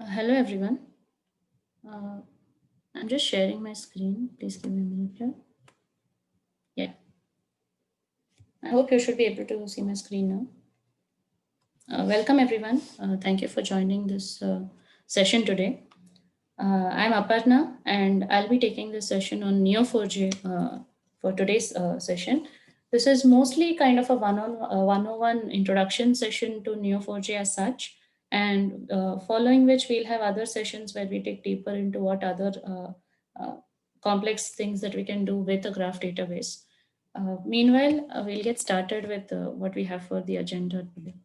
Hello everyone. Uh, I'm just sharing my screen. Please give me a minute here. Yeah, I hope you should be able to see my screen now. Welcome everyone. Thank you for joining this session today. I'm Aparna and I'll be taking this session on Neo4j for today's session. This is mostly kind of a one-on-one introduction session to Neo4j as such, and following which we'll have other sessions where we dig deeper into what other complex things that we can do with a graph database. Meanwhile, we'll get started with what we have for the agenda today.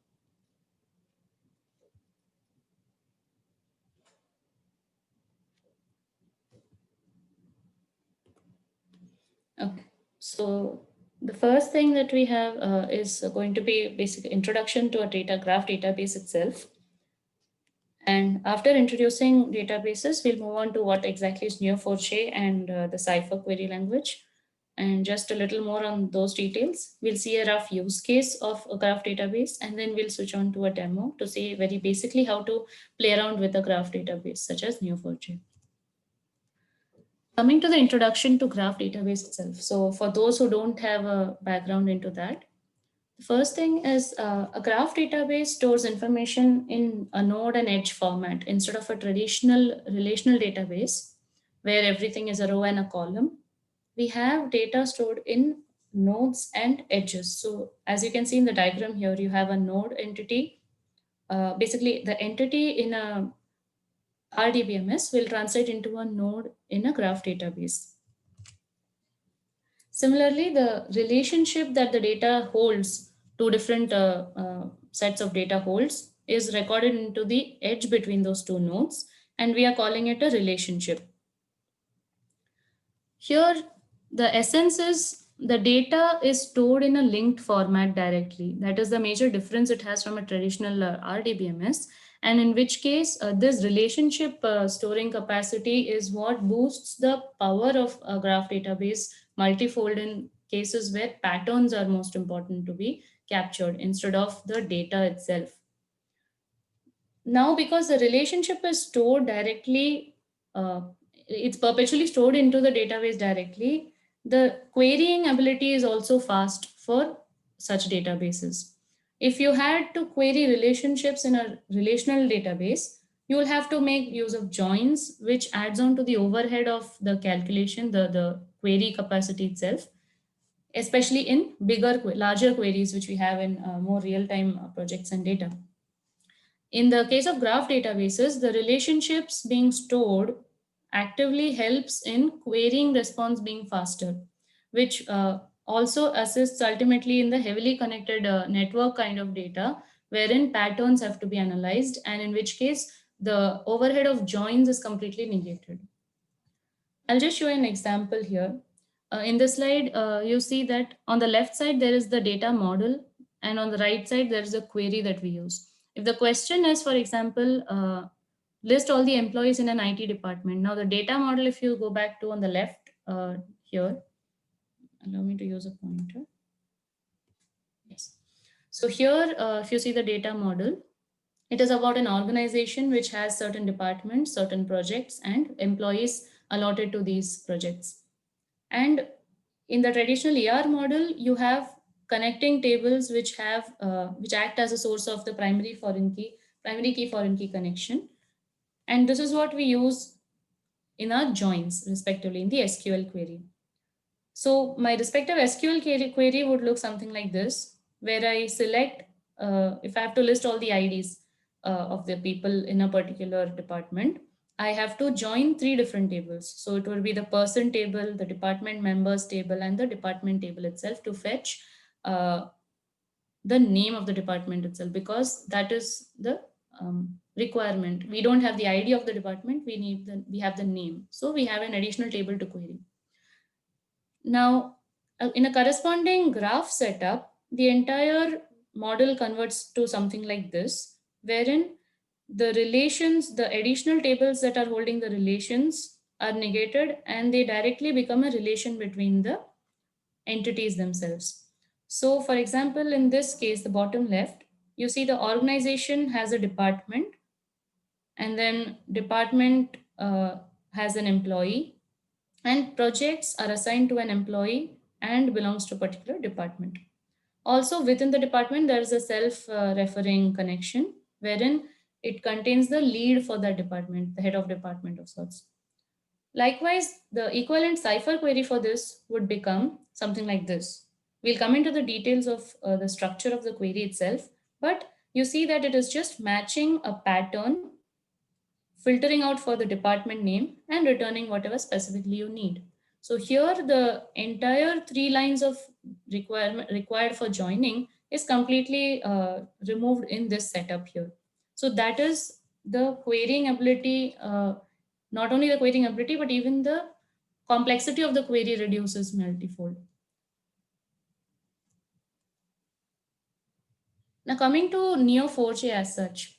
Okay, so the first thing that we have is going to be basic introduction to a data graph database itself. And after introducing databases, we'll move on to what exactly is Neo4j and the Cypher query language. And just a little more on those details. We'll see a rough use case of a graph database, and then we'll switch on to a demo to see very basically how to play around with a graph database such as Neo4j. Coming to the introduction to graph database itself. So for those who don't have a background into that, the first thing is a graph database stores information in a node and edge format instead of a traditional relational database where everything is a row and a column. We have data stored in nodes and edges. So as you can see in the diagram here, you have a node entity. Basically, the entity in a RDBMS will translate into a node in a graph database. Similarly, the relationship that the data holds, two different sets of data holds, is recorded into the edge between those two nodes, and we are calling it a relationship. Here, the essence is the data is stored in a linked format directly. That is the major difference it has from a traditional RDBMS. And in which case, this relationship storing capacity is what boosts the power of a graph database multifold in cases where patterns are most important to be captured instead of the data itself. Now, because the relationship is stored directly, it's perpetually stored into the database directly, the querying ability is also fast for such databases. If you had to query relationships in a relational database, you will have to make use of joins, which adds on to the overhead of the calculation, the query capacity itself, especially in larger queries, which we have in more real-time projects and data. In the case of graph databases, the relationships being stored actively helps in querying response being faster, which also assists ultimately in the heavily connected network kind of data, wherein patterns have to be analyzed, and in which case the overhead of joins is completely negated. I'll just show an example here. In this slide, you see that on the left side, there is the data model, and on the right side, there is a query that we use. If the question is, for example, list all the employees in an IT department. Now, the data model, if you go back to on the left here, allow me to use a pointer. Yes. So here, if you see the data model, it is about an organization which has certain departments, certain projects, and employees allotted to these projects. And in the traditional ER model, you have connecting tables which act as a source of the primary key foreign key connection. And this is what we use in our joins, respectively, in the SQL query. So my respective SQL query would look something like this, where I select, if I have to list all the IDs of the people in a particular department, I have to join three different tables. So it will be the person table, the department members table, and the department table itself to fetch uh, the name of the department itself, because that is the requirement. We don't have the ID of the department, we have the name. So we have an additional table to query. Now, in a corresponding graph setup, the entire model converts to something like this, wherein the relations, the additional tables that are holding the relations are negated and they directly become a relation between the entities themselves. So, for example, in this case, the bottom left, you see the organization has a department and then department has an employee, and projects are assigned to an employee and belongs to a particular department. Also, within the department, there is a self-referring connection wherein it contains the lead for that department, the head of department of sorts. Likewise, the equivalent cipher query for this would become something like this. We'll come into the details of the structure of the query itself, but you see that it is just matching a pattern, filtering out for the department name, and returning whatever specifically you need. So here the entire 3 lines of requirement required for joining is completely removed in this setup here. So that is the querying ability, not only the querying ability, but even the complexity of the query reduces multifold. Now coming to Neo4j as such.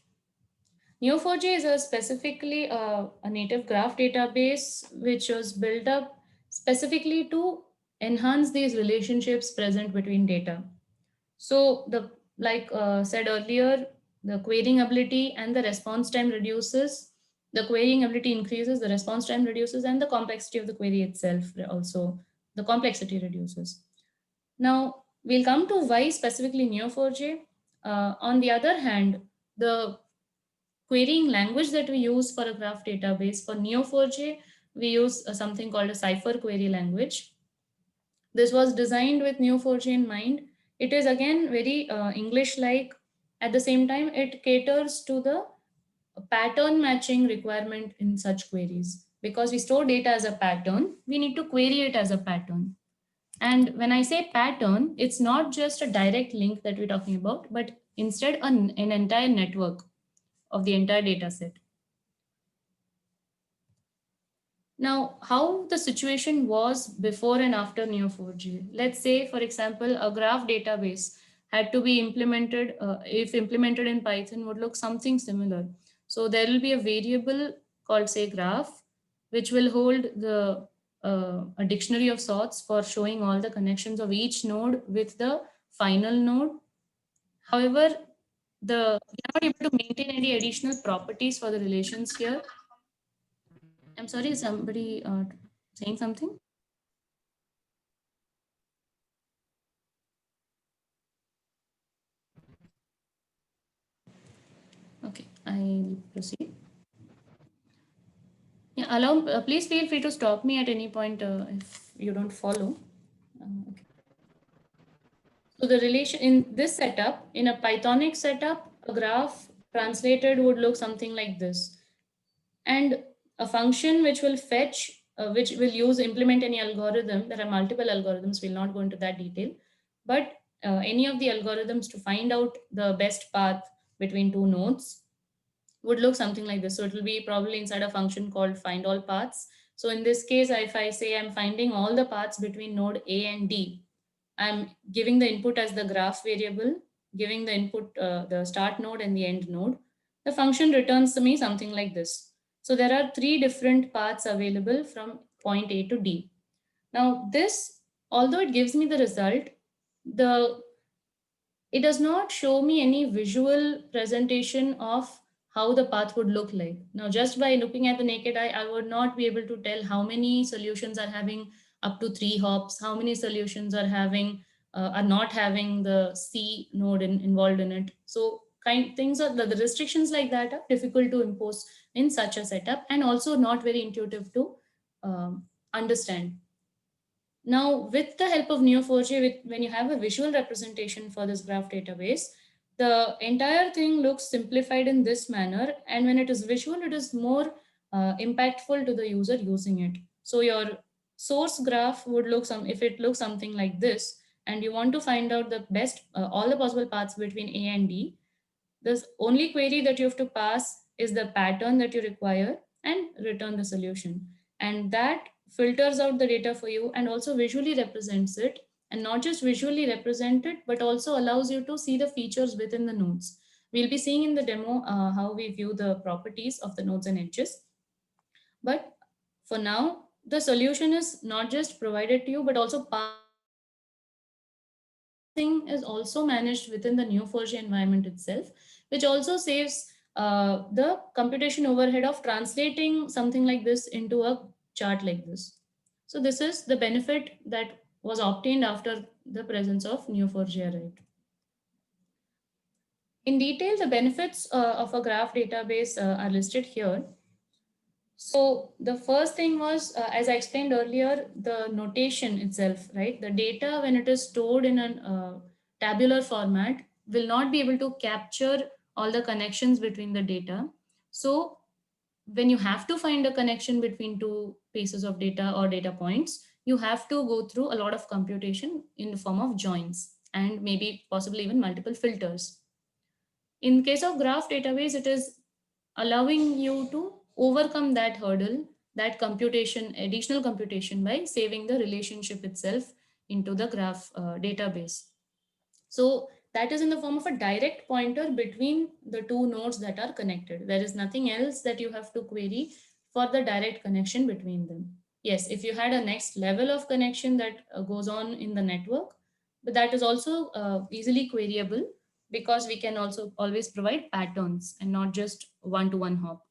Neo4j is specifically a native graph database which was built up specifically to enhance these relationships present between data. So the like said earlier, the querying ability and the response time reduces. The querying ability increases, the response time reduces, and the complexity of the query itself also, the complexity reduces. Now we'll come to why specifically Neo4j. On the other hand, the querying language that we use for a graph database for Neo4j, we use something called a cipher query language. This was designed with Neo4j in mind. It is again very English-like. At the same time, it caters to the pattern matching requirement in such queries. Because we store data as a pattern, we need to query it as a pattern. And when I say pattern, it's not just a direct link that we're talking about, but instead an entire network of the entire data set. Now, how the situation was before and after Neo4j. Let's say, for example, a graph database had to be implemented, if implemented in Python, would look something similar. So there will be a variable called say graph, which will hold a dictionary of sorts for showing all the connections of each node with the final node. However, we're not able to maintain any additional properties for the relations here. I'm sorry, is somebody saying something? Okay, I'll proceed. Yeah, please feel free to stop me at any point if you don't follow. Okay. So the relation in this setup, in a Pythonic setup, a graph translated would look something like this. And a function which will fetch, which will implement any algorithm. There are multiple algorithms, we'll not go into that detail, but any of the algorithms to find out the best path between two nodes would look something like this. So it will be probably inside a function called find all paths. So in this case, if I say I'm finding all the paths between node A and D, I'm giving the input as the graph variable, giving the input, the start node and the end node. The function returns to me something like this. So there are 3 different paths available from point A to D. Now this, although it gives me the result, the it does not show me any visual presentation of how the path would look like. Now, just by looking at the naked eye, I would not be able to tell how many solutions are having up to 3 hops, how many solutions are having are not having the C node involved in it. So things are the restrictions like that are difficult to impose in such a setup and also not very intuitive to understand. Now, with the help of Neo4j, when you have a visual representation for this graph database, the entire thing looks simplified in this manner. And when it is visual, it is more impactful to the user using it. So your source graph would look if it looks something like this, and you want to find out the best, all the possible paths between A and D, the only query that you have to pass is the pattern that you require and return the solution. And that filters out the data for you and also visually represents it, and not just visually represent it, but also allows you to see the features within the nodes. We'll be seeing in the demo how we view the properties of the nodes and edges. But for now, the solution is not just provided to you, but also is also managed within the Neo4j environment itself, which also saves the computation overhead of translating something like this into a chart like this. So this is the benefit that was obtained after the presence of Neo4j, right? In detail, the benefits of a graph database are listed here. So the first thing was, as I explained earlier, the notation itself, right? The data, when it is stored in a tabular format, will not be able to capture all the connections between the data. So when you have to find a connection between two pieces of data or data points, you have to go through a lot of computation in the form of joins and maybe possibly even multiple filters. In case of graph database, it is allowing you to overcome that hurdle, that computation, additional computation, by saving the relationship itself into the graph database. So that is in the form of a direct pointer between the two nodes that are connected. There is nothing else that you have to query for the direct connection between them. Yes, if you had a next level of connection that goes on in the network, but that is also easily queryable, because we can also always provide patterns and not just one-to-one hop.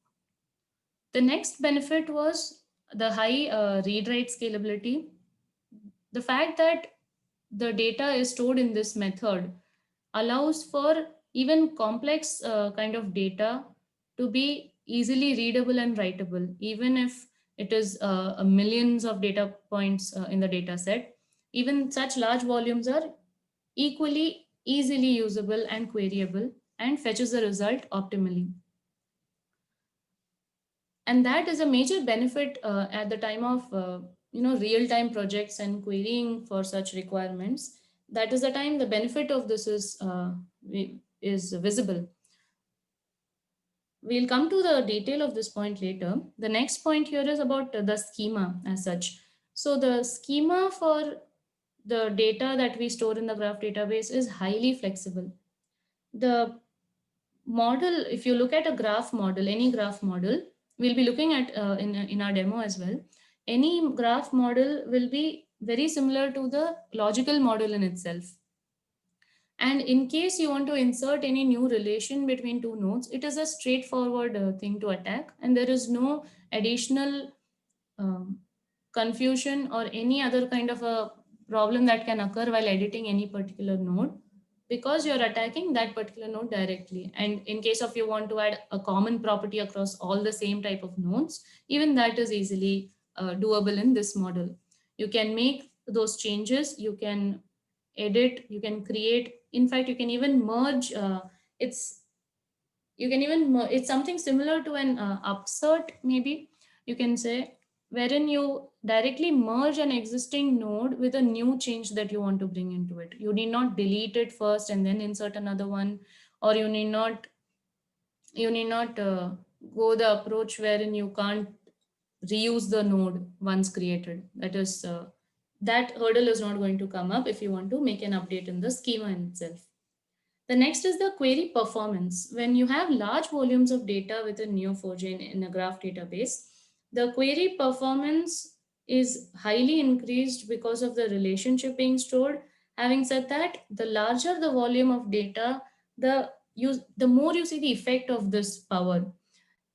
The next benefit was the high read-write scalability. The fact that the data is stored in this method allows for even complex kind of data to be easily readable and writable, even if it is millions of data points in the data set. Even such large volumes are equally easily usable and queryable and fetches the result optimally. And that is a major benefit at the time of real time projects and querying for such requirements. That is the time the benefit of this is visible. We'll come to the detail of this point later. The next point here is about the schema as such. So the schema for the data that we store in the graph database is highly flexible. The model, if you look at a graph model, any graph model, we'll be looking at in our demo as well. Any graph model will be very similar to the logical model in itself. And in case you want to insert any new relation between two nodes, it is a straightforward thing to attack, and there is no additional um, confusion or any other kind of a problem that can occur while editing any particular node, because you're attacking that particular node directly. And in case of you want to add a common property across all the same type of nodes, even that is easily doable in this model. You can make those changes, you can edit, you can create, in fact you can even merge. It's you can even it's something similar to an upsert, maybe you can say, wherein you directly merge an existing node with a new change that you want to bring into it. You need not delete it first and then insert another one, or you need not go the approach wherein you can't reuse the node once created. That hurdle is not going to come up if you want to make an update in the schema in itself. The next is the query performance. When you have large volumes of data within Neo4j in a graph database, the query performance is highly increased because of the relationship being stored. Having said that, the larger the volume of data, the more you see the effect of this power.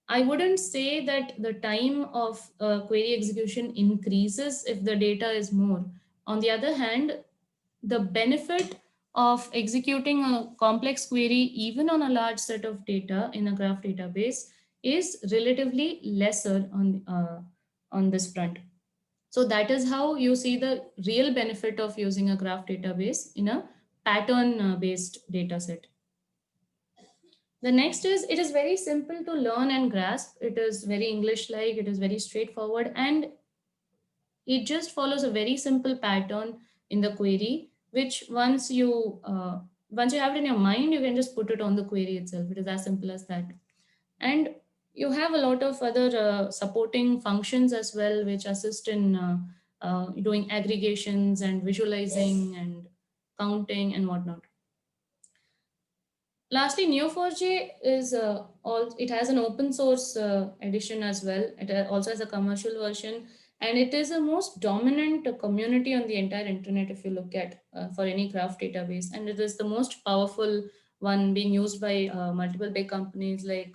I wouldn't say that the time of query execution increases if the data is more. On the other hand, the benefit of executing a complex query, even on a large set of data in a graph database, is relatively lesser on this front. So that is how you see the real benefit of using a graph database in a pattern based data set. The next is, it is very simple to learn and grasp. It is very English like, it is very straightforward, and it just follows a very simple pattern in the query, which once you have it in your mind, you can just put it on the query itself. It is as simple as that. And you have a lot of other supporting functions as well, which assist in doing aggregations and visualizing and counting and whatnot. Lastly, Neo4j is it has an open source edition as well. It also has a commercial version, and it is the most dominant community on the entire internet if you look at for any graph database, and it is the most powerful one being used by multiple big companies like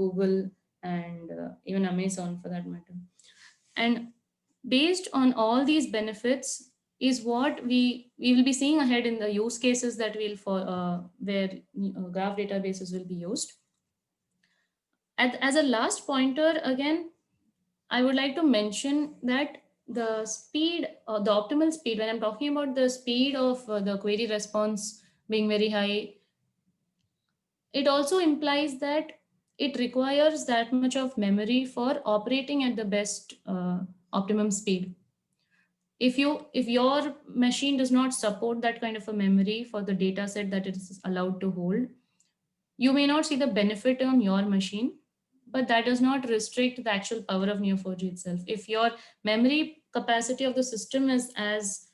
Google and even Amazon for that matter. And based on all these benefits is what we will be seeing ahead in the use cases that will for where graph databases will be used. As a last pointer, again, I would like to mention that the speed, the optimal speed, when I'm talking about the speed of the query response being very high, it also implies that it requires that much of memory for operating at the best optimum speed. If your machine does not support that kind of a memory for the data set that it is allowed to hold, you may not see the benefit on your machine, but that does not restrict the actual power of Neo4j itself. If your memory capacity of the system is as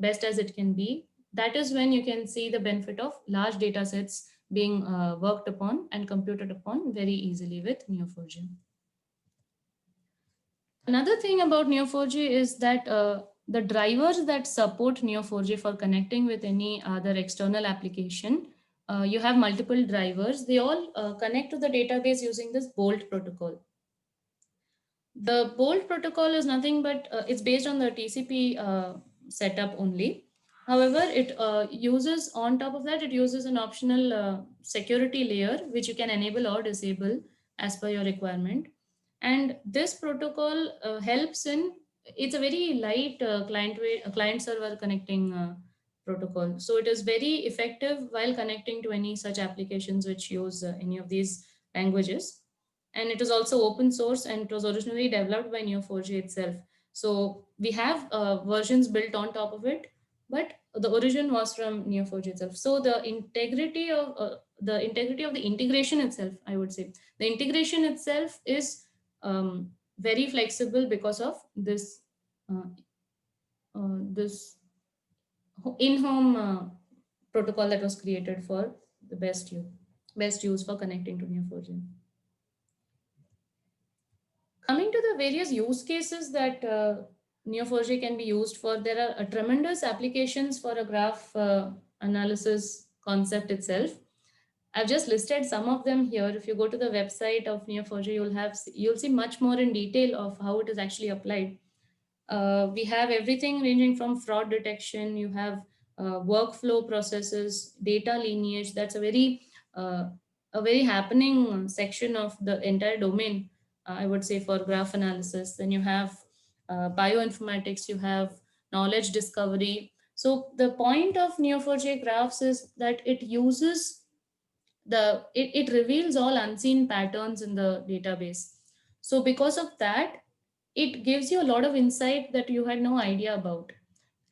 best as it can be, that is when you can see the benefit of large data sets being worked upon and computed upon very easily with Neo4j. Another thing about Neo4j is that the drivers that support Neo4j for connecting with any other external application, you have multiple drivers. They all connect to the database using this BOLT protocol. The BOLT protocol is nothing but it's based on the TCP setup only. However, it uses on top of that, it uses an optional security layer which you can enable or disable as per your requirement. And this protocol helps in, it's a very light client server connecting protocol. So it is very effective while connecting to any such applications which use any of these languages. And it is also open source, and it was originally developed by Neo4j itself. So we have versions built on top of it, but the origin was from Neo4j itself. So the integrity of the integration itself, I would say, the integration itself is very flexible because of this this in-home protocol that was created for the best use for connecting to Neo4j. Coming to the various use cases that Neo4j can be used for, there are tremendous applications for a graph analysis concept itself. I've just listed some of them here. If you go to the website of Neo4j, you'll see much more in detail of how it is actually applied. We have everything ranging from fraud detection. You have workflow processes, data lineage. That's uh, a very happening section of the entire domain, I would say, for graph analysis. Then you have bioinformatics. You have knowledge discovery. So the point of Neo4j graphs is that it uses it reveals all unseen patterns in the database. So because of that, it gives you a lot of insight that you had no idea about,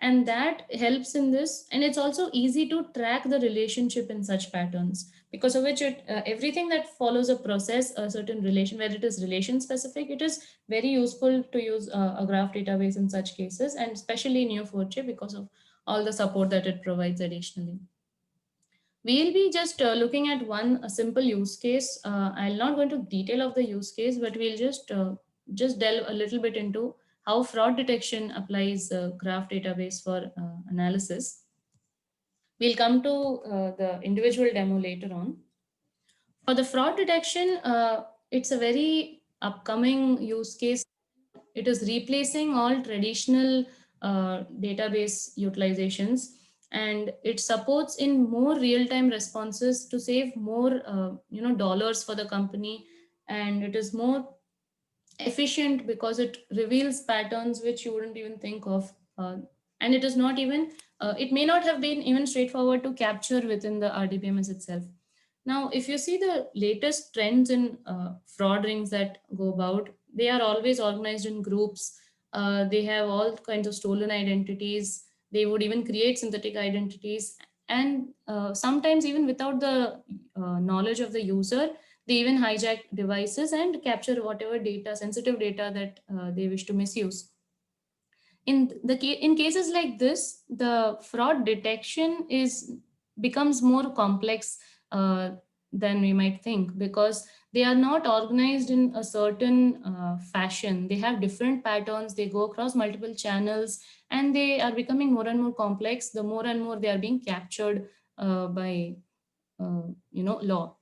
and that helps in this. And it's also easy to track the relationship in such patterns, because of which everything that follows a process, a certain relation, where it is relation specific, it is very useful to use a graph database in such cases, and especially Neo4j because of all the support that it provides additionally. We'll be just looking at a simple use case. I'll not go into detail of the use case, but we'll just delve a little bit into how fraud detection applies graph database for analysis. We'll come to the individual demo later on. For the fraud detection, it's a very upcoming use case. It is replacing all traditional database utilizations, and it supports in more real-time responses to save more dollars for the company. And it is more efficient because it reveals patterns which you wouldn't even think of, and it is not even it may not have been even straightforward to capture within the RDBMS itself. Now, if you see the latest trends in fraud rings that go about, they are always organized in groups. They have all kinds of stolen identities. They would even create synthetic identities. And sometimes, even without the knowledge of the user, they even hijack devices and capture whatever data, sensitive data that they wish to misuse. In cases like this, the fraud detection becomes more complex than we might think, because they are not organized in a certain fashion. They have different patterns, they go across multiple channels, and they are becoming more and more complex the more and more they are being captured by law.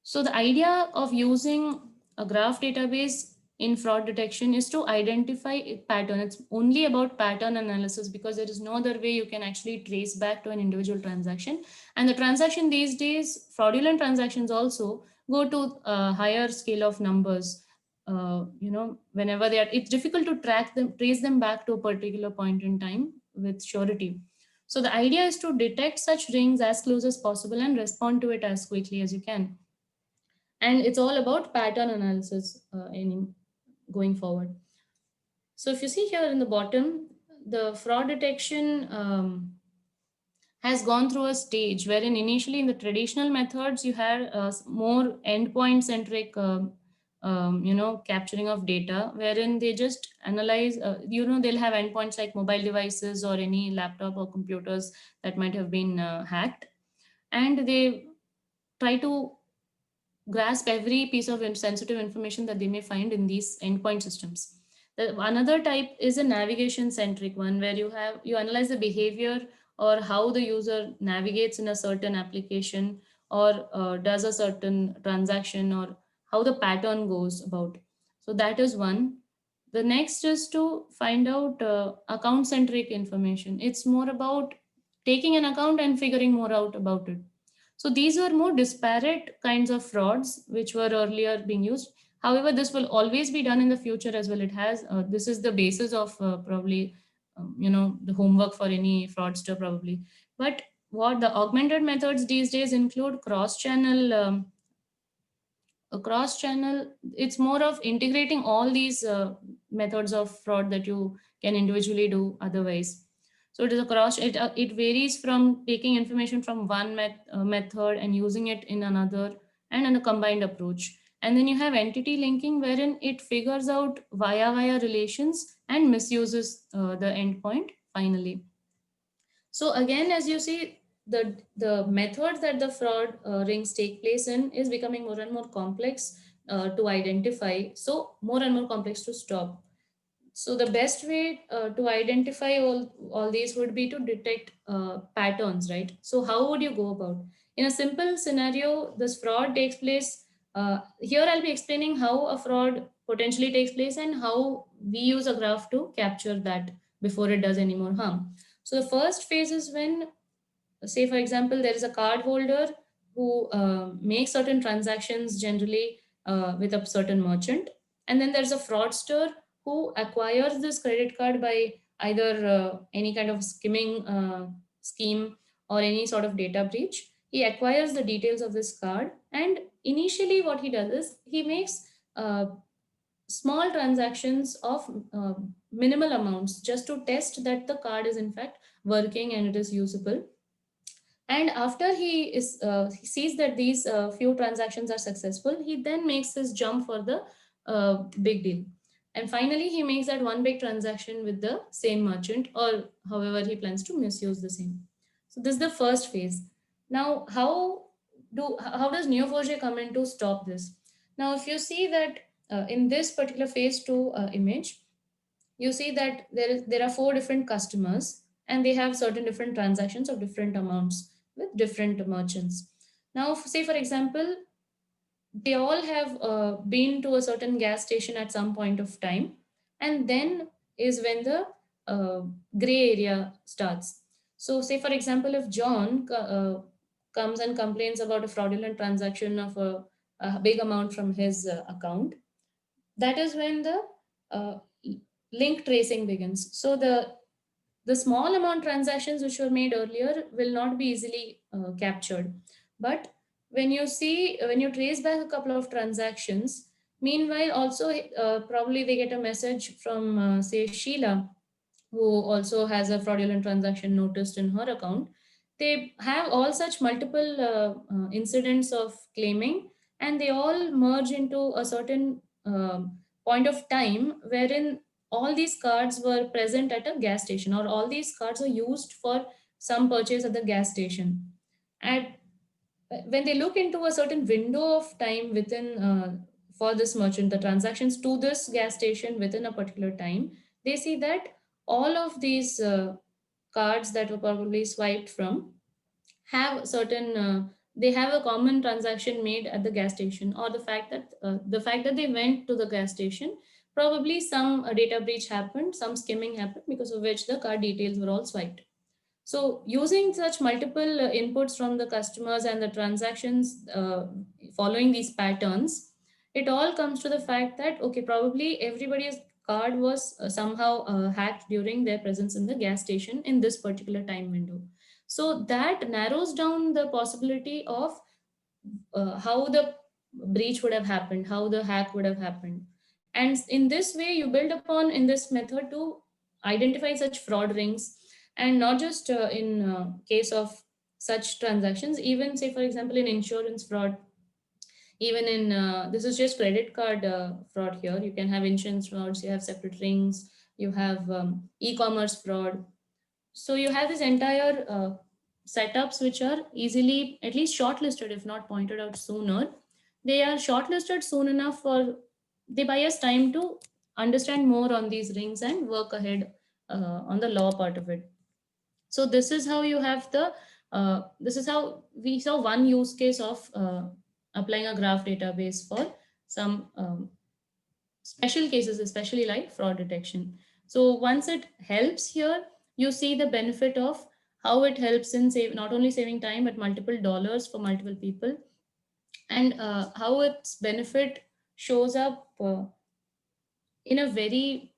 So the idea of using a graph database in fraud detection is to identify a pattern. It's only about pattern analysis because there is no other way you can actually trace back to an individual transaction. And the transaction these days, fraudulent transactions also go to a higher scale of numbers. Whenever they are, it's difficult to track them, trace them back to a particular point in time with surety. So the idea is to detect such rings as close as possible and respond to it as quickly as you can. And it's all about pattern analysis in going forward. So if you see here in the bottom, the fraud detection has gone through a stage wherein initially in the traditional methods you had more endpoint centric capturing of data, wherein they just analyze, they'll have endpoints like mobile devices or any laptop or computers that might have been hacked, and they try to grasp every piece of sensitive information that they may find in these endpoint systems. Another type is a navigation centric one where you analyze the behavior or how the user navigates in a certain application or does a certain transaction or how the pattern goes about. So that is one. The next is to find out account centric information. It's more about taking an account and figuring more out about it. So these were more disparate kinds of frauds which were earlier being used. However, this will always be done in the future as well. It has this is the basis of probably the homework for any fraudster probably. But what the augmented methods these days include cross-channel. Across channel, it's more of integrating all these methods of fraud that you can individually do otherwise. So it is a cross, it varies from taking information from one method and using it in another and in a combined approach. And then you have entity linking wherein it figures out via relations and misuses the endpoint finally. So again, as you see, the methods that the fraud rings take place in is becoming more and more complex to identify. So more and more complex to stop. So the best way to identify all these would be to detect patterns, right? So how would you go about? In a simple scenario, this fraud takes place. Here I'll be explaining how a fraud potentially takes place and how we use a graph to capture that before it does any more harm. So the first phase is when, say for example, there is a card holder who makes certain transactions generally with a certain merchant, and then there's a fraudster who acquires this credit card by either any kind of skimming scheme or any sort of data breach. He acquires the details of this card, and initially what he does is he makes small transactions of minimal amounts just to test that the card is in fact working and it is usable. And after he sees that these few transactions are successful, he then makes this jump for the big deal. And finally, he makes that one big transaction with the same merchant, or however he plans to misuse the same. So this is the first phase. Now, how does Neo4j come in to stop this? Now, if you see that in this particular phase two image, you see that there are four different customers and they have certain different transactions of different amounts with different merchants. Now, say for example, they all have been to a certain gas station at some point of time, and then is when the uh, gray area starts. So, say for example, if John comes and complains about a fraudulent transaction of a big amount from his account, that is when the uh, link tracing begins. So the small amount transactions which were made earlier will not be easily captured. But when you trace back a couple of transactions, meanwhile also probably they get a message from say Sheila, who also has a fraudulent transaction noticed in her account. They have all such multiple incidents of claiming, and they all merge into a certain point of time wherein all these cards were present at a gas station, or all these cards were used for some purchase at the gas station. And when they look into a certain window of time within for this merchant, the transactions to this gas station within a particular time, they see that all of these cards that were probably swiped from have certain they have a common transaction made at the gas station, or the fact that they went to the gas station, probably some data breach happened, some skimming happened, because of which the card details were all swiped. So using such multiple inputs from the customers and the transactions following these patterns, it all comes to the fact that, okay, probably everybody's card was somehow hacked during their presence in the gas station in this particular time window. So that narrows down the possibility of how the breach would have happened, how the hack would have happened. And in this way, you build upon in this method to identify such fraud rings, and not just in case of such transactions, even say, for example, in insurance fraud, even in this is just credit card fraud. Here you can have insurance frauds, you have separate rings, you have e-commerce fraud. So you have this entire setups which are easily at least shortlisted, if not pointed out sooner. They are shortlisted soon enough for they buy us time to understand more on these rings and work ahead on the law part of it. So this is how you have the this is how we saw one use case of applying a graph database for some special cases, especially like fraud detection. So once it helps here, you see the benefit of how it helps in save not only saving time but multiple dollars for multiple people, and how its benefit shows up in a very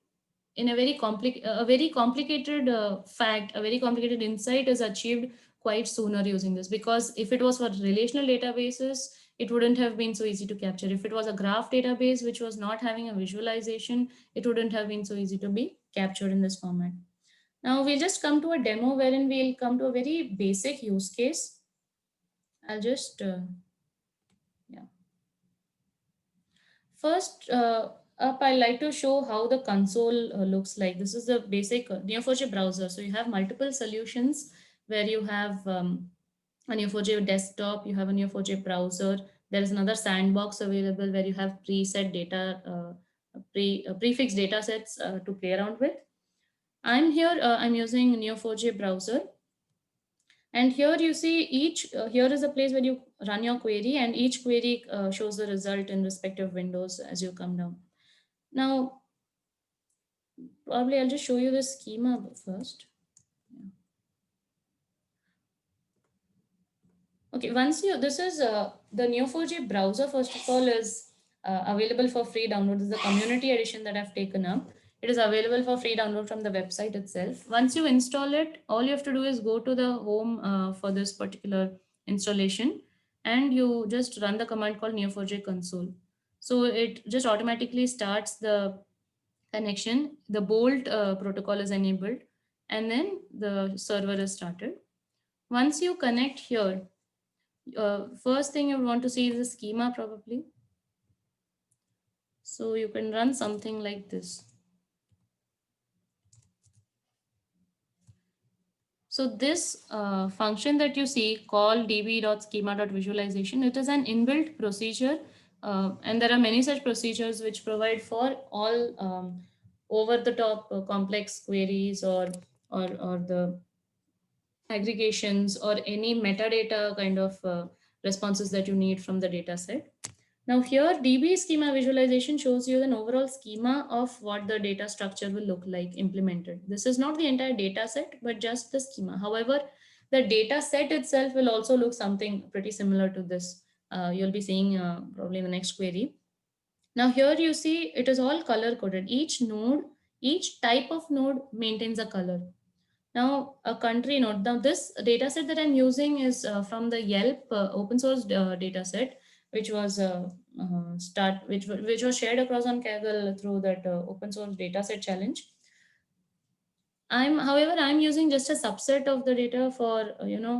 a very complicated fact, a very complicated insight is achieved quite sooner using this, because if it was for relational databases, it wouldn't have been so easy to capture. If it was a graph database which was not having a visualization, it wouldn't have been so easy to be captured in this format. Now we'll just come to a demo wherein we'll come to a very basic use case. I'll just yeah First up, I like to show how the console looks like. This is the basic Neo4j browser. So you have multiple solutions where you have a Neo4j desktop, you have a Neo4j browser. There is another sandbox available where you have preset data, prefix data sets to play around with. I'm here, I'm using Neo4j browser. And here you see here is a place where you run your query, and each query shows the result in respective windows as you come down. Now, probably I'll just show you the schema first. Okay, this is the Neo4j browser, first of all, is available for free download. This is the community edition that I've taken up. It is available for free download from the website itself. Once you install it, all you have to do is go to the home for this particular installation, and you just run the command called Neo4j console. So it just automatically starts the connection. The Bolt protocol is enabled, and then the server is started. Once you connect here, first thing you want to see is the schema probably. So you can run something like this. So this function that you see called db.schema.visualization, it is an inbuilt procedure, and there are many such procedures which provide for all over-the-top complex queries or the aggregations or any metadata kind of responses that you need from the data set. Now here DB schema visualization shows you an overall schema of what the data structure will look like implemented. This is not the entire data set, but just the schema. However, the data set itself will also look something pretty similar to this. You'll be seeing probably in the next query. Now here you see it is all color coded. Each node, each type of node maintains a color. Now, a country node. Now, this data set that I'm using is from the Yelp open source data set, which was which was shared across on Kaggle through that open source data set challenge. However, I'm using just a subset of the data for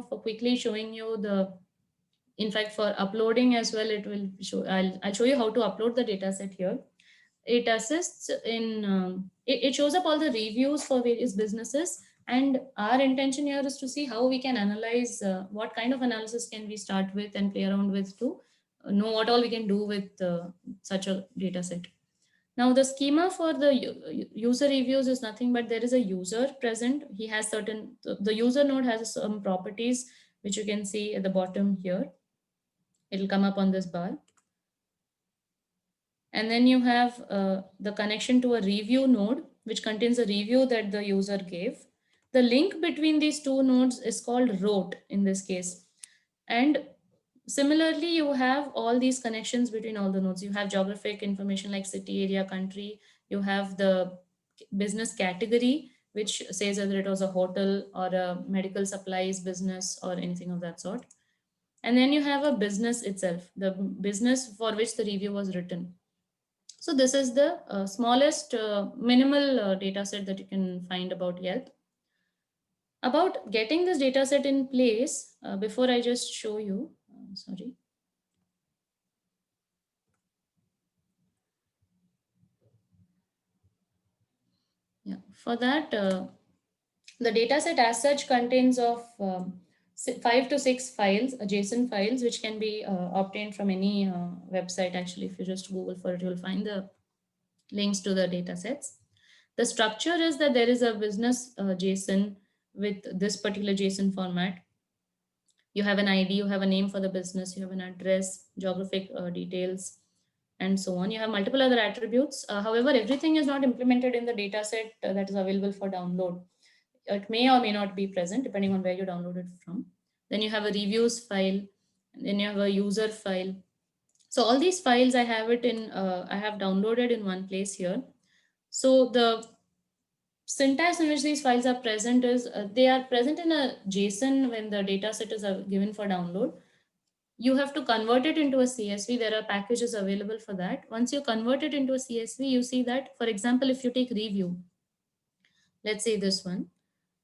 for quickly showing you the. In fact, for uploading as well, it will show. I'll show you how to upload the data set here. It assists in it shows up all the reviews for various businesses, and our intention here is to see how we can analyze what kind of analysis can we start with and play around with to know what all we can do with such a data set. Now the schema for the user reviews is nothing but there is a user present. He has certain, the user node has some properties which you can see at the bottom here. It'll come up on this bar. And then you have the connection to a review node, which contains a review that the user gave. The link between these two nodes is called rote in this case. And similarly, you have all these connections between all the nodes. You have geographic information like city, area, country. You have the business category, which says whether it was a hotel or a medical supplies business or anything of that sort. And then you have a business itself, the business for which the review was written. So this is the smallest minimal data set that you can find about Yelp. About getting this data set in place, before I just show you, sorry. Yeah, for that, the data set as such contains of 5 to 6 files, JSON files, which can be obtained from any website. Actually, if you just Google for it, you'll find the links to the data sets. The structure is that there is a business JSON with this particular JSON format. You have an ID, you have a name for the business, you have an address, geographic details, and so on. You have multiple other attributes. However, everything is not implemented in the data set that is available for download. It may or may not be present depending on where you download it from. Then you have a reviews file, and then you have a user file. So all these files I have it in, I have downloaded in one place here. So the syntax in which these files are present is they are present in a JSON when the data set is given for download. You have to convert it into a CSV. There are packages available for that. Once you convert it into a CSV, you see that, for example, if you take review, let's say this one,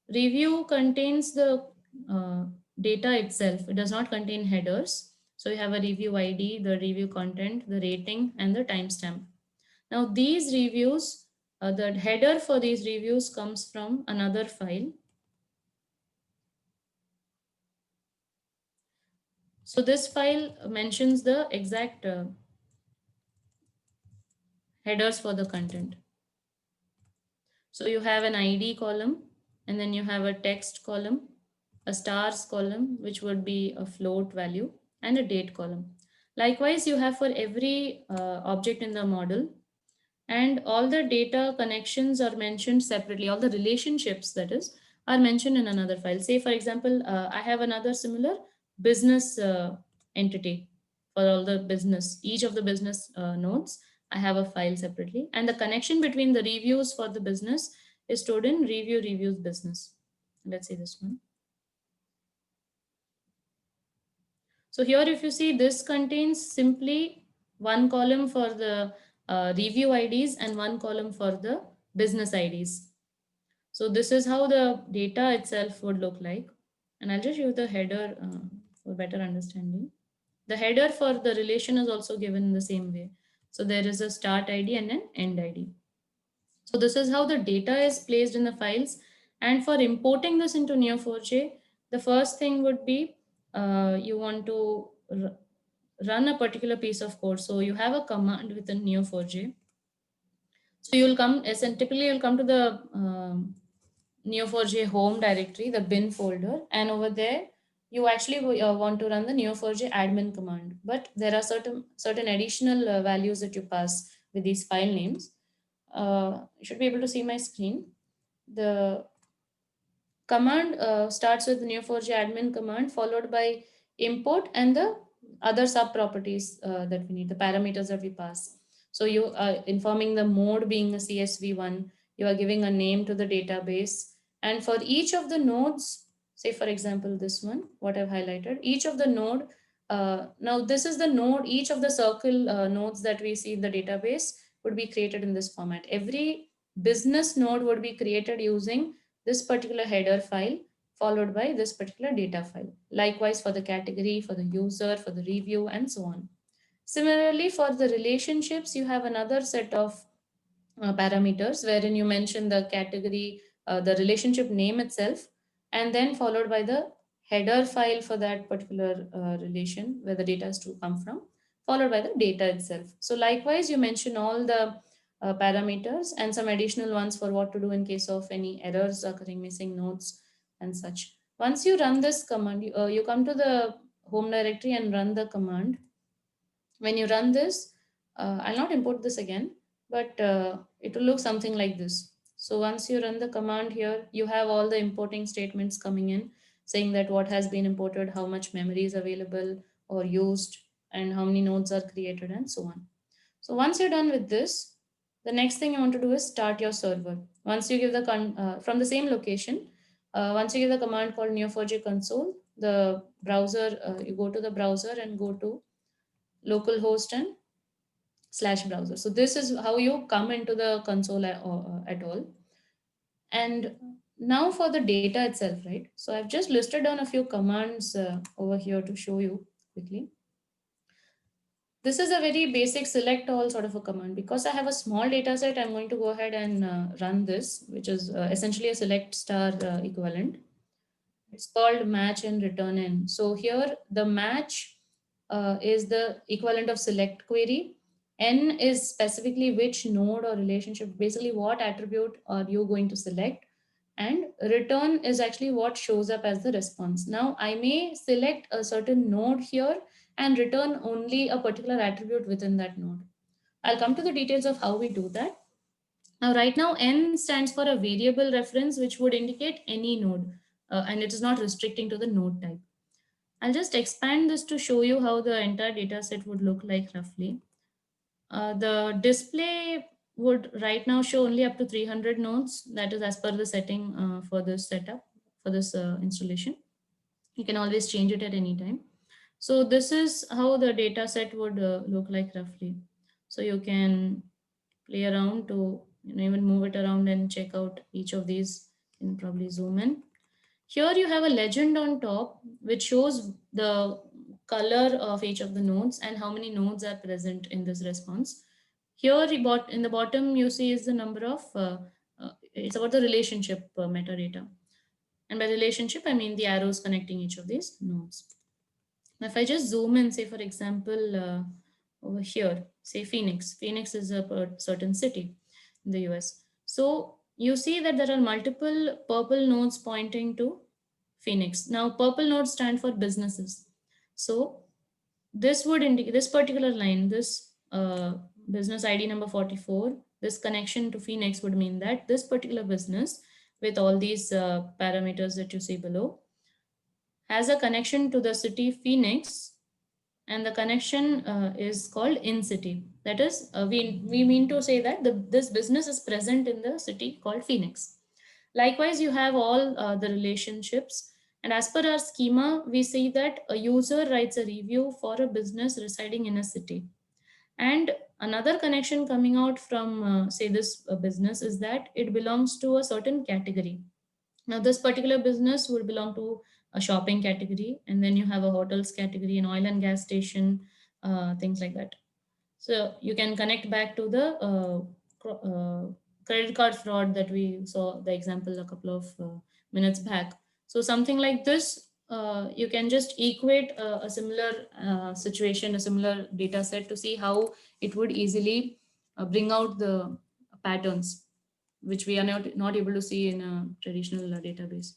review contains the uh, data itself. It does not contain headers. So you have a review ID, the review content, the rating, and the timestamp. Now these reviews, the header for these reviews comes from another file. So this file mentions the exact headers for the content. So you have an ID column, and then you have a text column, a stars column, which would be a float value, and a date column. Likewise, you have for every object in the model, and all the data connections are mentioned separately. All the relationships, that is, are mentioned in another file. Say, for example, I have another similar business entity for all the business, each of the business nodes. I have a file separately, and the connection between the reviews for the business is stored in review reviews business. Let's say this one. So here, if you see, this contains simply one column for the review IDs and one column for the business IDs. So this is how the data itself would look like. And I'll just use the header for better understanding. The header for the relation is also given in the same way. So there is a start ID and an end ID. So this is how the data is placed in the files. And for importing this into Neo4j, the first thing would be you want to run a particular piece of code. So you have a command within Neo4j. So you'll come, typically you'll come to the Neo4j home directory, the bin folder, and over there you actually want to run the Neo4j admin command. But there are certain additional values that you pass with these file names. You should be able to see my screen. The command starts with Neo4j admin command followed by import and the other sub properties that we need, the parameters that we pass. So you are informing the mode being a CSV1, you are giving a name to the database, and for each of the nodes, say for example this one, what I've highlighted, each of the node, now this is the node, each of the circle nodes that we see in the database would be created in this format. Every business node would be created using this particular header file followed by this particular data file. Likewise for the category, for the user, for the review, and so on. Similarly, for the relationships, you have another set of parameters wherein you mention the category, the relationship name itself, and then followed by the header file for that particular relation where the data is to come from, followed by the data itself. So likewise, you mention all the parameters and some additional ones for what to do in case of any errors occurring, missing nodes and such. Once you run this command, you come to the home directory and run the command. When you run this, I'll not import this again, but it will look something like this. So once you run the command here, you have all the importing statements coming in, saying that what has been imported, how much memory is available or used, and how many nodes are created, and so on. So once you're done with this, the next thing you want to do is start your server. Once you give the from the same location, once you give the command called neo4j console, the browser, you go to the browser and go to localhost and slash browser. So this is how you come into the console at all. And now for the data itself, right? So I've just listed down a few commands over here to show you quickly. This is a very basic select all sort of a command. Because I have a small data set, I'm going to go ahead and run this, which is essentially a select star equivalent. It's called match and return in. So here the match is the equivalent of select query. N is specifically which node or relationship, basically what attribute are you going to select. And return is actually what shows up as the response. Now I may select a certain node here and return only a particular attribute within that node. I'll come to the details of how we do that. Now, right now, N stands for a variable reference, which would indicate any node, and it is not restricting to the node type. I'll just expand this to show you how the entire data set would look like roughly. The display would right now show only up to 300 nodes. That is as per the setting for this setup, for this installation. You can always change it at any time. So this is how the data set would look like roughly. So you can play around to even move it around and check out each of these. You can probably zoom in. Here you have a legend on top which shows the color of each of the nodes and how many nodes are present in this response. Here in the bottom you see is the number of, it's about the relationship metadata. And by relationship, I mean the arrows connecting each of these nodes. Now, if I just zoom in, say for example, over here, say Phoenix. Phoenix is a certain city in the US. So you see that there are multiple purple nodes pointing to Phoenix. Now, purple nodes stand for businesses. So this would indicate this particular line, this business ID number 44, this connection to Phoenix would mean that this particular business with all these parameters that you see below has a connection to the city Phoenix, and the connection is called in city. That is, we mean to say that this business is present in the city called Phoenix. Likewise, you have all the relationships. And as per our schema, we see that a user writes a review for a business residing in a city. And another connection coming out from, say, this business is that it belongs to a certain category. Now, this particular business would belong to a shopping category, and then you have a hotels category, an oil and gas station, things like that. So you can connect back to the credit card fraud that we saw the example a couple of minutes back. So something like this, you can just equate a similar situation, a similar data set to see how it would easily bring out the patterns which we are not able to see in a traditional database.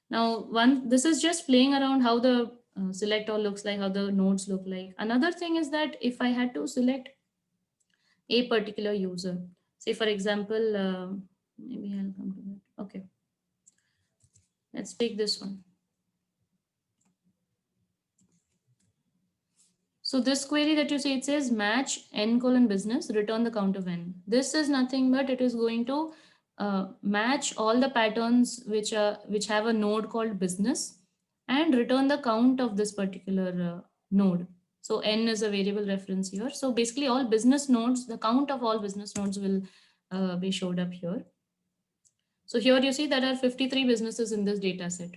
Now, this is just playing around how the select all looks like, how the nodes look like. Another thing is that if I had to select a particular user, say for example, maybe I'll come to that. Okay, let's take this one. So this query that you see, it says match n colon business, return the count of n. This is nothing but it is going to match all the patterns which have a node called business and return the count of this particular node. So n is a variable reference here. So basically all business nodes, the count of all business nodes will be showed up here. So here you see there are 53 businesses in this data set.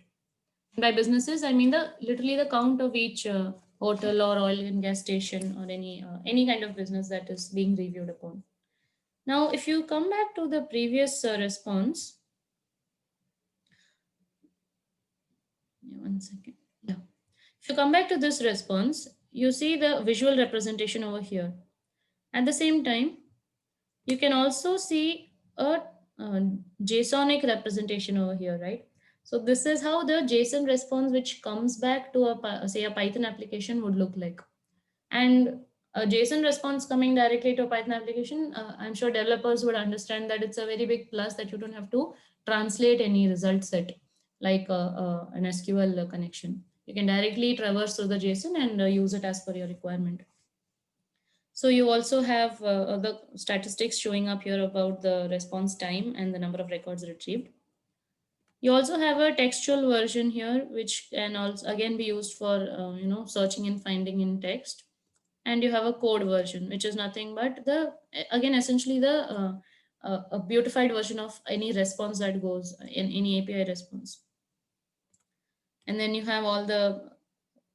By businesses, I mean literally the count of each hotel or oil and gas station or any kind of business that is being reviewed upon. Now, if you come back to the previous response, one second. Yeah. If you come back to this response, you see the visual representation over here. At the same time, you can also see a JSONic representation over here, right? So this is how the JSON response which comes back to say a Python application would look like. And a JSON response coming directly to a Python application, I'm sure developers would understand that it's a very big plus that you don't have to translate any result set like an SQL connection. You can directly traverse through the JSON and use it as per your requirement. So you also have other statistics showing up here about the response time and the number of records retrieved. You also have a textual version here, which can also again be used for searching and finding in text. And you have a code version, which is nothing but the again essentially the a beautified version of any response that goes in any API response. And then you have all the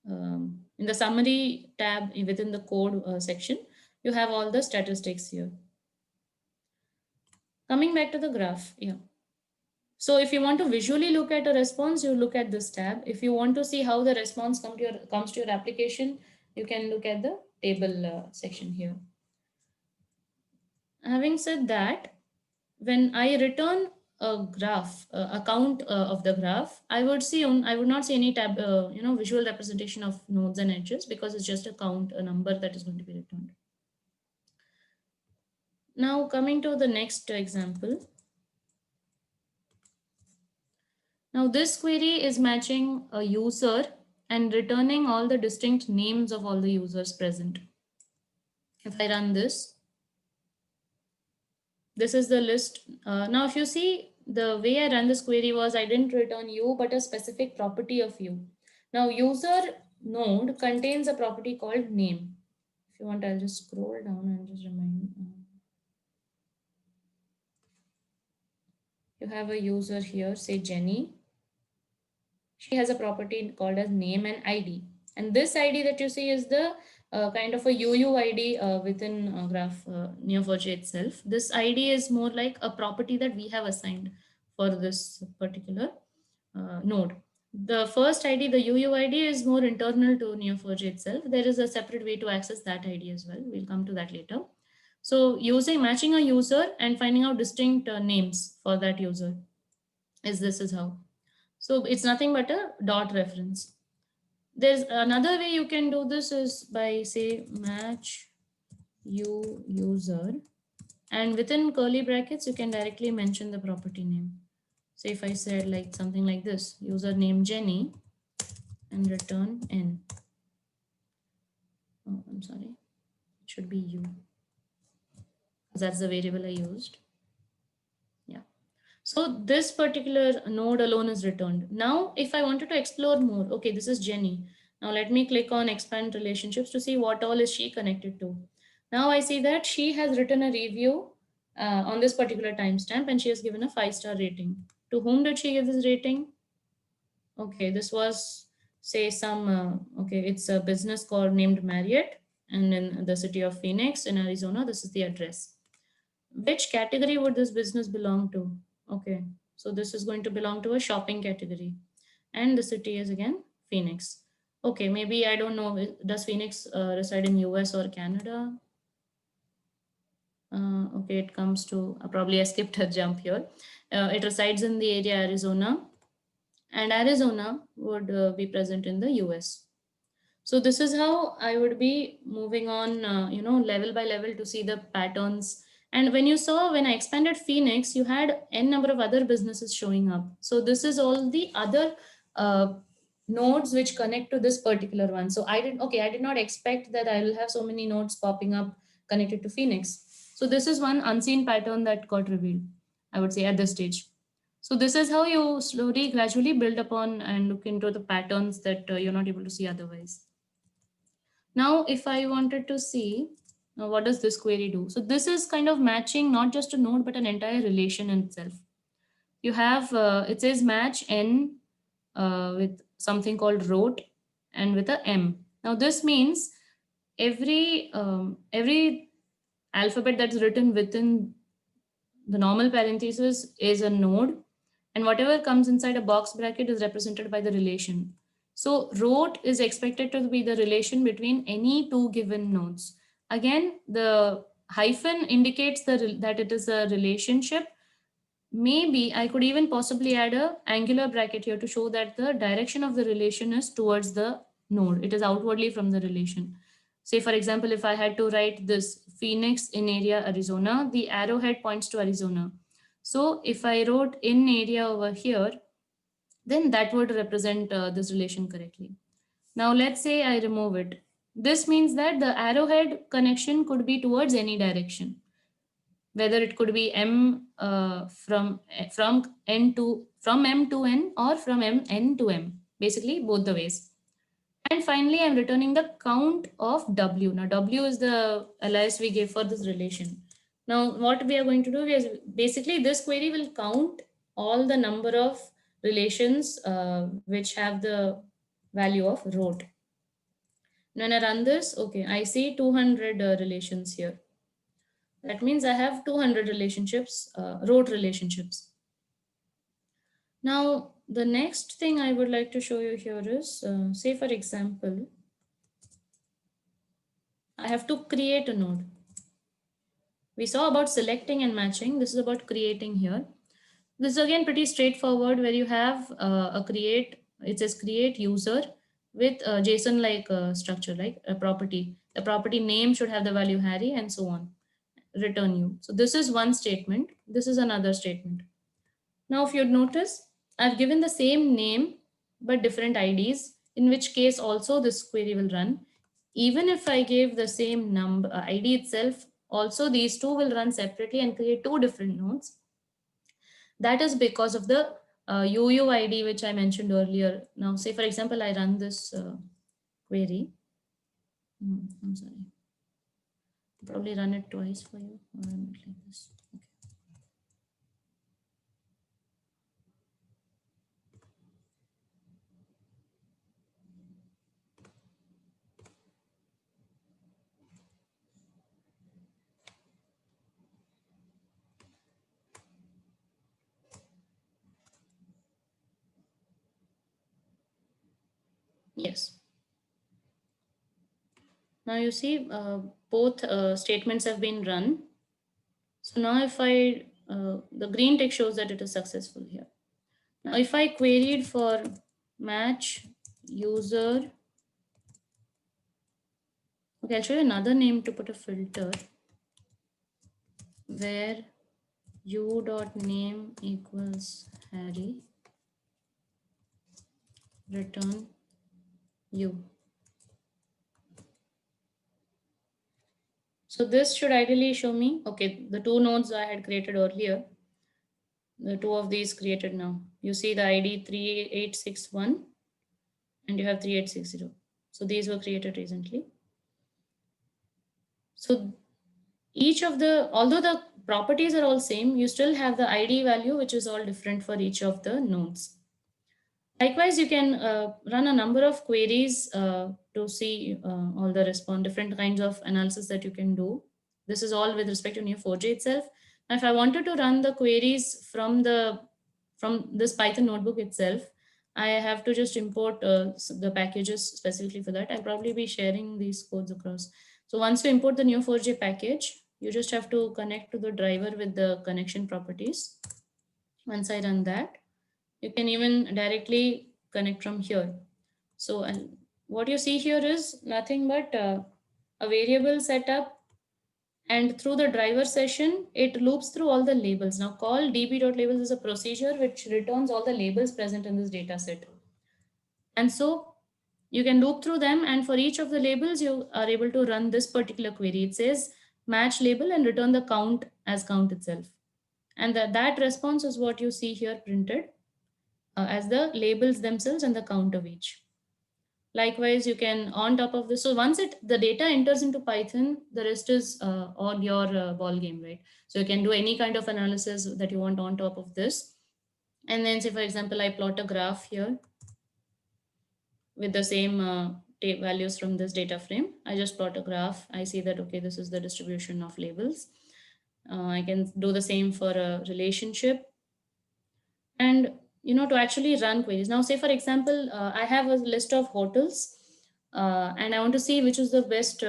in the summary tab within the code section, you have all the statistics here. Coming back to the graph, yeah. So if you want to visually look at a response, you look at this tab. If you want to see how the response comes to your application, you can look at the table section here. Having said that, when I return a graph, a count of the graph, I would not see any tab, visual representation of nodes and edges because it's just a count, a number that is going to be returned. Now coming to the next example. Now this query is matching a user and returning all the distinct names of all the users present. If I run this is the list. Now if you see, the way I ran this query was I didn't return you, but a specific property of you. Now user node contains a property called name. If you want, I'll just scroll down and just remind. You have a user here, say Jenny. She has a property called as name and ID. And this ID that you see is the kind of a UUID within Graph Neo4j itself. This ID is more like a property that we have assigned for this particular node. The first ID, the UUID, is more internal to Neo4j itself. There is a separate way to access that ID as well. We'll come to that later. So matching a user and finding out distinct names for that user this is how. So it's nothing but a dot reference. There's another way you can do this is by say match user, and within curly brackets you can directly mention the property name. So if I said like something like this, username Jenny and return n. Oh, I'm sorry, it should be you. That's the variable I used. Yeah. So this particular node alone is returned. Now, if I wanted to explore more, okay, this is Jenny. Now let me click on expand relationships to see what all is she connected to. Now I see that she has written a review on this particular timestamp and she has given a 5-star rating. To whom did she give this rating? Okay, this was say some, okay, it's a business called named Marriott and in the city of Phoenix in Arizona, this is the address. Which category would this business belong to? Okay, so this is going to belong to a shopping category. And the city is again Phoenix. Okay, maybe I don't know, does Phoenix reside in US or Canada? Okay, it comes to, probably I skipped a jump here. It resides in the area Arizona, and Arizona would be present in the US. So this is how I would be moving on, level by level to see the patterns. And when I expanded Phoenix, you had n number of other businesses showing up. So this is all the other nodes which connect to this particular one. So I did not expect that I will have so many nodes popping up connected to Phoenix. So this is one unseen pattern that got revealed, I would say, at this stage. So this is how you slowly, gradually build upon and look into the patterns that you're not able to see otherwise. Now, if I wanted to see what does this query do? So this is kind of matching not just a node, but an entire relation in itself. You have, it says match n with something called rote and with a m. Now this means every alphabet that's written within the normal parenthesis is a node, and whatever comes inside a box bracket is represented by the relation. So rote is expected to be the relation between any two given nodes. Again, the hyphen indicates that it is a relationship, maybe I could even possibly add a angular bracket here to show that the direction of the relation is towards the node. It is outwardly from the relation. Say, for example, if I had to write this Phoenix in area Arizona, the arrowhead points to Arizona. So if I wrote in area over here, then that would represent this relation correctly. Now let's say I remove it. This means that the arrowhead connection could be towards any direction, whether it could be m from n to from m to n or from n to m, basically both the ways. And finally, I'm returning the count of w. Now w is the alias we gave for this relation. Now what we are going to do is basically this query will count all the number of relations which have the value of rote. When I run this, okay, I see 200 relations here. That means I have 200 relationships, rote relationships. Now, the next thing I would like to show you here is, say for example, I have to create a node. We saw about selecting and matching. This is about creating here. This is again pretty straightforward where you have a create, it says create user with a JSON like structure, like a property. The property name should have the value Harry and so on. Return you. So this is one statement. This is another statement. Now, if you'd notice, I've given the same name but different IDs, in which case also this query will run. Even if I gave the same number ID itself, also these two will run separately and create two different nodes. That is because of the UUID, which I mentioned earlier. Now, say for example, I run this query. I'm sorry. Probably run it twice for you, or run it like this. Okay. Yes. Now you see both statements have been run. So now if the green tick shows that it is successful here. Now if I queried for match user, okay, I'll show you another name to put a filter where u.name equals Harry, return u. So this should ideally show me, okay, the two nodes I had created earlier, the two of these created now. You see the ID 3861 and you have 3860. So these were created recently. So each of the, although the properties are all same, you still have the ID value, which is all different for each of the nodes. Likewise, you can run a number of queries to see all the different kinds of analysis that you can do. This is all with respect to Neo4j itself. Now, if I wanted to run the queries from this Python notebook itself, I have to just import the packages specifically for that. I'll probably be sharing these codes across. So once you import the Neo4j package, you just have to connect to the driver with the connection properties. Once I run that, you can even directly connect from here. So what you see here is nothing but a variable setup, and through the driver session, it loops through all the labels. Now call db.labels is a procedure which returns all the labels present in this data set. And so you can loop through them, and for each of the labels, you are able to run this particular query. It says match label and return the count as count itself. And that response is what you see here printed as the labels themselves and the count of each. Likewise, you can on top of this. So once the data enters into Python, the rest is all your ball game, right? So you can do any kind of analysis that you want on top of this. And then say, for example, I plot a graph here with the same values from this data frame. I just plot a graph. I see that, okay, this is the distribution of labels. I can do the same for a relationship. And to actually run queries. Now say for example, I have a list of hotels and I want to see which is the best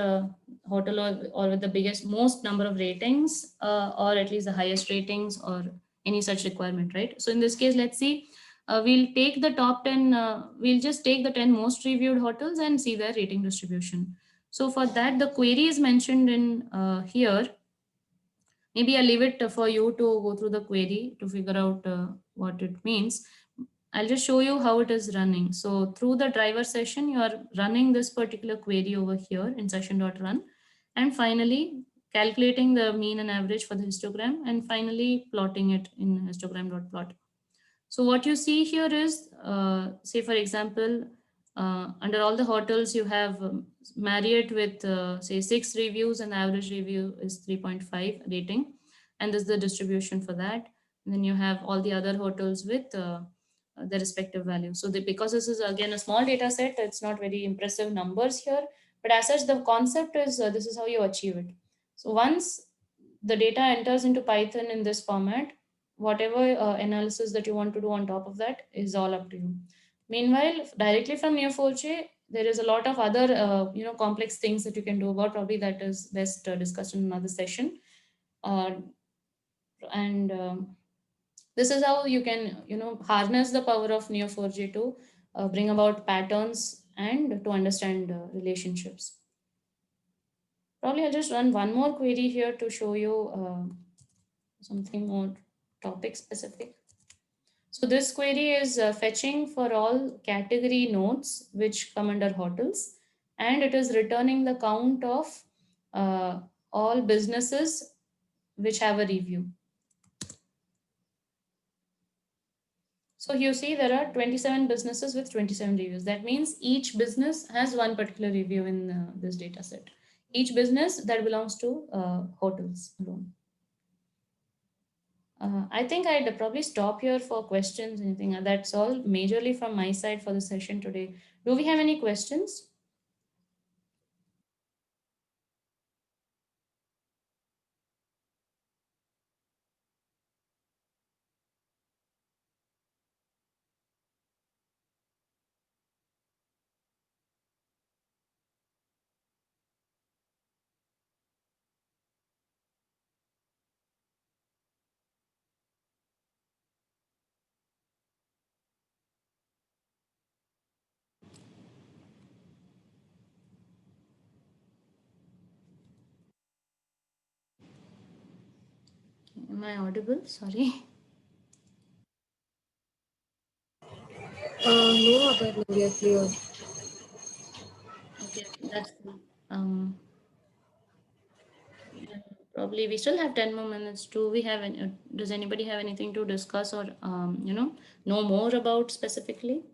hotel or with the most number of ratings or at least the highest ratings or any such requirement, right? So in this case, let's see, we'll take the top 10, we'll just take the 10 most reviewed hotels and see their rating distribution. So for that, the query is mentioned in here. Maybe I'll leave it for you to go through the query to figure out what it means. I'll just show you how it is running. So through the driver session, you are running this particular query over here in session.run, and finally calculating the mean and average for the histogram, and finally plotting it in histogram.plot. So what you see here is, say for example, under all the hotels you have Marriott with say 6 reviews and the average review is 3.5 rating, and this is the distribution for that. And then you have all the other hotels with the respective values. So because this is again a small data set, it's not very impressive numbers here, but as such the concept is this is how you achieve it. So once the data enters into Python in this format, whatever analysis that you want to do on top of that is all up to you. Meanwhile, directly from Neo4j, there is a lot of other complex things that you can do about. Probably that is best discussed in another session. And this is how you can harness the power of Neo4j to bring about patterns and to understand relationships. Probably I'll just run one more query here to show you something more topic specific. So this query is fetching for all category nodes which come under hotels, and it is returning the count of all businesses which have a review. So you see there are 27 businesses with 27 reviews. That means each business has one particular review in this data set. Each business that belongs to hotels alone. I think I'd probably stop here for questions, anything. That's all majorly from my side for the session today. Do we have any questions? Am I audible? Sorry. No, Aparna, we are clear. Okay, that's cool. Probably we still have 10 more minutes. Does anybody have anything to discuss or, know more about specifically?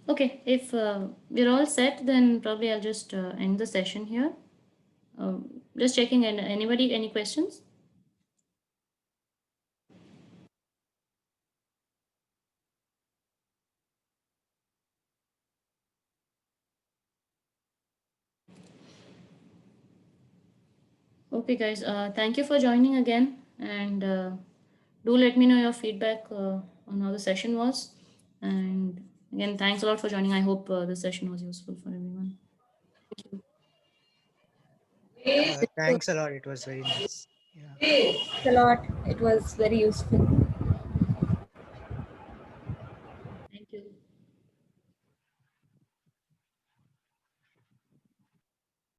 Okay, if we're all set, then probably I'll just end the session here. Just checking, and anybody, any questions? Okay, guys, thank you for joining again, and do let me know your feedback on how the session was. And again, thanks a lot for joining. I hope the session was useful for everyone. Thank you. Thanks a lot. It was very nice. Yeah. Thanks a lot. It was very useful.